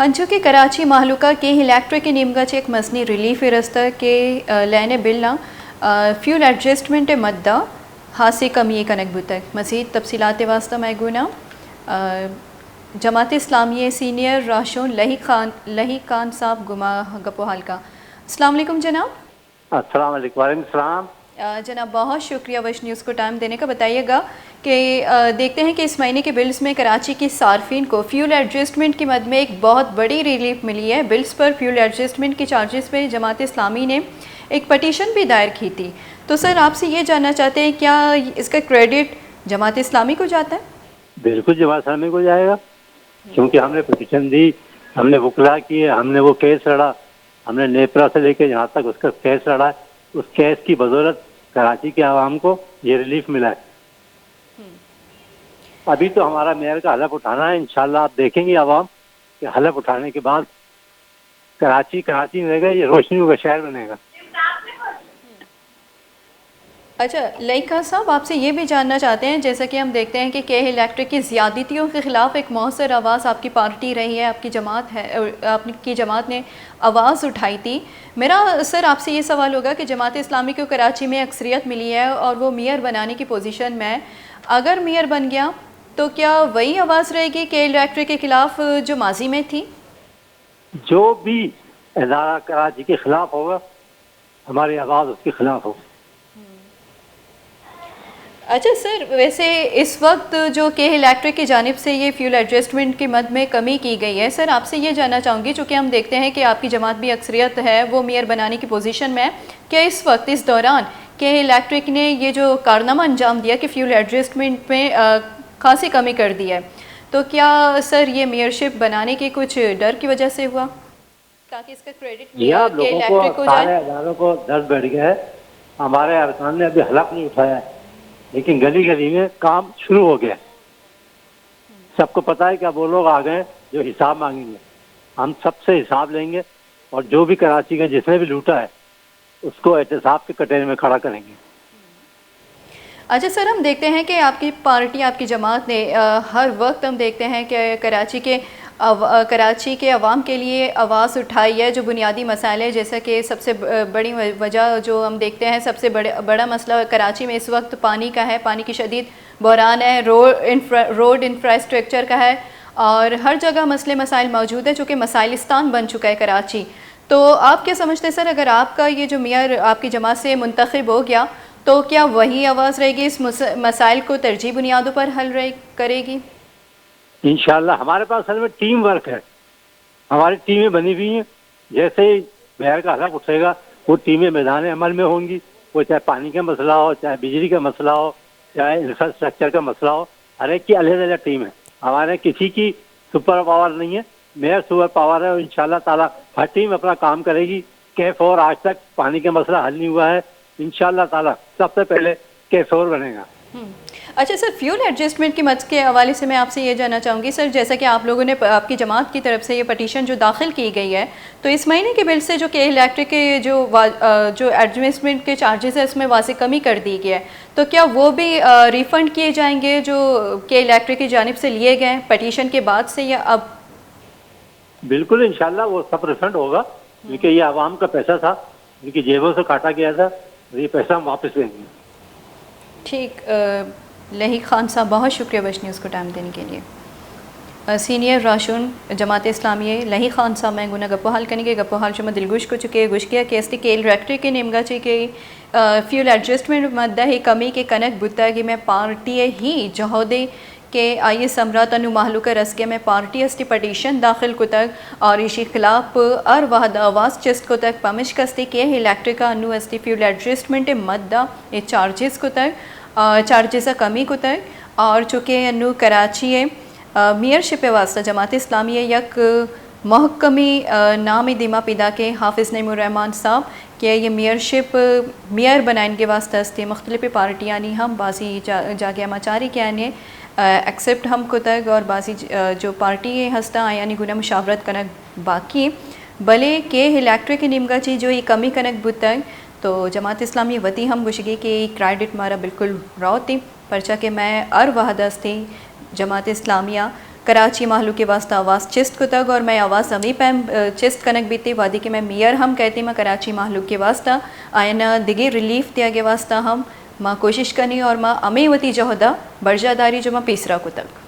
हंचू के कराची महलुका के electric निमगा check मसनी relief रस्ता के लेने बिलना फ्यूल एडजस्टमेंट मद्दा हासे कमी कनक बुतक मज़ीद तफसीलात वास्ता मैगुना जमात इस्लामी सीनियर राशून लही खान साहब गुमा गपो हल्का। अस्सलाम वालेकुम जनाब। अस्सलाम वालेकुम। वालेकुम सलाम। जनाब बहुत शुक्रिया वश न्यूज़ को टाइम देने का। बताइएगा कि देखते हैं कि इस महीने के बिल्स में कराची के सार्फिन को फ्यूल एडजस्टमेंट की मद में एक बहुत बड़ी रिलीफ मिली है। बिल्स पर फ्यूल एडजस्टमेंट के चार्जेस पे जमात इस्लामी ने एक पटिशन भी दायर की थी। तो सर आपसे ये जानना चाहते हैं क्या इसका क्रेडिट जमात इस्लामी को जाता है? बिल्कुल जमात इस्लामी को जाएगा, क्योंकि हमने पटिशन दी, हमने वकला किए, हमने वो केस लड़ा, हमने नेपरा से लेकर यहाँ तक उसका केस लड़ा है। उस केस की बदौलत कराची के आवाम को ये रिलीफ मिला है। अभी तो हमारा मेयर का हलफ उठाना है। इंशाल्लाह आप देखेंगे आवाम कि हलफ उठाने के बाद कराची नहीं रहेगा, ये रोशनियों का शहर बनेगा। अच्छा लईका साहब आपसे ये भी जानना चाहते हैं, जैसा कि हम देखते हैं कि के इलेक्ट्रिक की ज़्यादतियों के ख़िलाफ़ एक मौसर आवाज़ आपकी पार्टी रही है, आपकी जमात है, आपकी जमात ने आवाज़ उठाई थी। मेरा सर आपसे ये सवाल होगा कि जमात इस्लामी को कराची में अक्सरियत मिली है और वो मेयर बनाने की पोजीशन में है। अगर मेयर बन गया तो क्या वही आवाज़ रहेगी के इलेक्ट्रिक के ख़िलाफ़ जो माजी में थी? जो भी इदारा कराची के ख़िलाफ़ होगा हमारी आवाज़ उसके ख़िलाफ़ होगी। अच्छा सर, वैसे इस वक्त जो के इलेक्ट्रिक की जानिब से ये फ्यूल एडजस्टमेंट की मद में कमी की गई है, सर आपसे ये जानना चाहूँगी चूँकि हम देखते हैं कि आपकी जमात भी अक्सरियत है, वो मेयर बनाने की पोजीशन में है, क्या इस वक्त इस दौरान के इलेक्ट्रिक ने ये जो कारनामा अंजाम दिया कि फ्यूल एडजस्टमेंट में खासी कमी कर दी है, तो क्या सर ये मेयरशिप बनाने के कुछ डर की वजह से हुआ ताकि इसका क्रेडिट के इलेक्ट्रिक को जाए? इदारों को दर्द बैठ गया है। हमारे अरकान ने अभी हलफ नहीं उठाया है, लेकिन गली गली में काम शुरू हो गया। सबको पता है कि अब वो लोग आ गए जो हिसाब मांगेंगे। हम सबसे हिसाब लेंगे और जो भी कराची का जिसने भी लूटा है उसको एहतसाब के कटोरे में खड़ा करेंगे। अच्छा सर, हम देखते हैं कि आपकी पार्टी, आपकी जमात ने हर वक्त हम देखते हैं कि कराची के अवाम के लिए आवाज़ उठाई है। जो बुनियादी मसाइल है, जैसा कि सबसे बड़ी वजह जो हम देखते हैं, सबसे बड़ा मसला कराची में इस वक्त पानी का है, पानी की शदीद बहरान है, रोड इंफ्रास्ट्रक्चर का है और हर जगह मसले मसाइल मौजूद है, चूँकि मसाइलिस्तान बन चुका है कराची। तो आप क्या समझते हैं सर, अगर आपका ये जो मेयर आपकी जमात से मुंतखब हो गया तो क्या वही आवाज़ रहेगी, इस मसाइल को तरजीह बुनियादों पर हल करेगी? इंशाल्लाह हमारे पास असल में टीम वर्क है, हमारी टीमें बनी हुई हैं। जैसे ही मेयर का हलफ उठेगा वो टीमें मैदान अमल में होंगी। वो चाहे पानी का मसला हो, चाहे बिजली का मसला हो, चाहे इंफ्रास्ट्रक्चर का मसला हो, हर एक की अलग-अलग टीम है। हमारे किसी की सुपर पावर नहीं है, मेयर सुपर पावर है। और इंशाल्लाह ताला हर टीम अपना काम करेगी। K4 आज तक पानी का मसला हल नहीं हुआ है, इंशाल्लाह ताला सबसे पहले K4 बनेगा। अच्छा सर, फ्यूल एडजस्टमेंट की मद के हवाले से मैं आपसे ये जानना चाहूँगी सर, जैसा कि आप लोगों ने आपकी जमात की तरफ से ये पटिशन जो दाखिल की गई है, तो इस महीने के बिल से जो के इलेक्ट्रिक के जो एडजस्टमेंट के चार्जेस है उसमें वाज़े कमी कर दी गई है, तो क्या वो भी रिफ़ंड किए जाएंगे जो के इलेक्ट्रिक की जानिब से लिए गए पटिशन के बाद से, या अब? बिल्कुल इंशाल्लाह वो सब रिफंड होगा, क्योंकि ये आवाम का पैसा था, इनकी जेबों से काटा गया था, ये पैसा हम वापस लेंगे। ठीक, लही खान साहब बहुत शुक्रिया बश न्यूज़ को टाइम देने के लिए। सीनियर राशून जमात इस्लामी लही खान साहब मैं गुना गप्पो हाल करने के गप्पो हाल शुमा दिलगुश को चुके गुश किया कि एस के इलेक्ट्रिक के निमगा ची के फ्यूल एडजस्टमेंट मद्दा ही कमी के कनक बुता कि मैं पार्टी ही जहोदे के आइए समरा तनु महलूका रस्के में पार्टी अस्टी पटिशन दाखिल को तक और इसी खिलाफ अर वहद आवाज़ चेस्ट को तक पमिश कस्ती के इलेक्ट्रिक का अनु अस्टी फ्यूल एडजस्टमेंट मद्दा ये चार्जेस को तक चार्जेस कमी को तक और चूँकि अनु कराची मेयरशिप वास्ता जमात इस्लामी यक महकमी नाम दिमा पिदा के हाफिज़ नईमुर्रहमान साहब के ये मेयरशिप मेयर बनाने के वास्ते हस्ती मुख्तलिफ़ पार्टियाँ नहीं हम बासी जागे माचारी के आने एक्सेप्ट हम को तक और बासी जो पार्टी हस्ता यानी गुना मुशावरत कनक बाकी भले के इलेक्ट्रिक निमगा चीज़ जो ये कमी कनक बुतक तो जमात इस्लामी वती हम गुशगी कि क्रेडिट मारा बिल्कुल रौती परचा के मैं अर वहदस थी जमात इस्लामिया कराची माहलू के वास्ता आवाज़ चिस्त को तक और मैं आवाज़ अमी पैम चिस्त कनक बीती वादी के मैं मियर हम कहती मैं कराची माहलू के वास्ता आयना दिगे रिलीफ दिया के वास्ता हम माँ कोशिश करनी और माँ अमी वती जहदा बर्जादारी जो माँ पीसरा को तक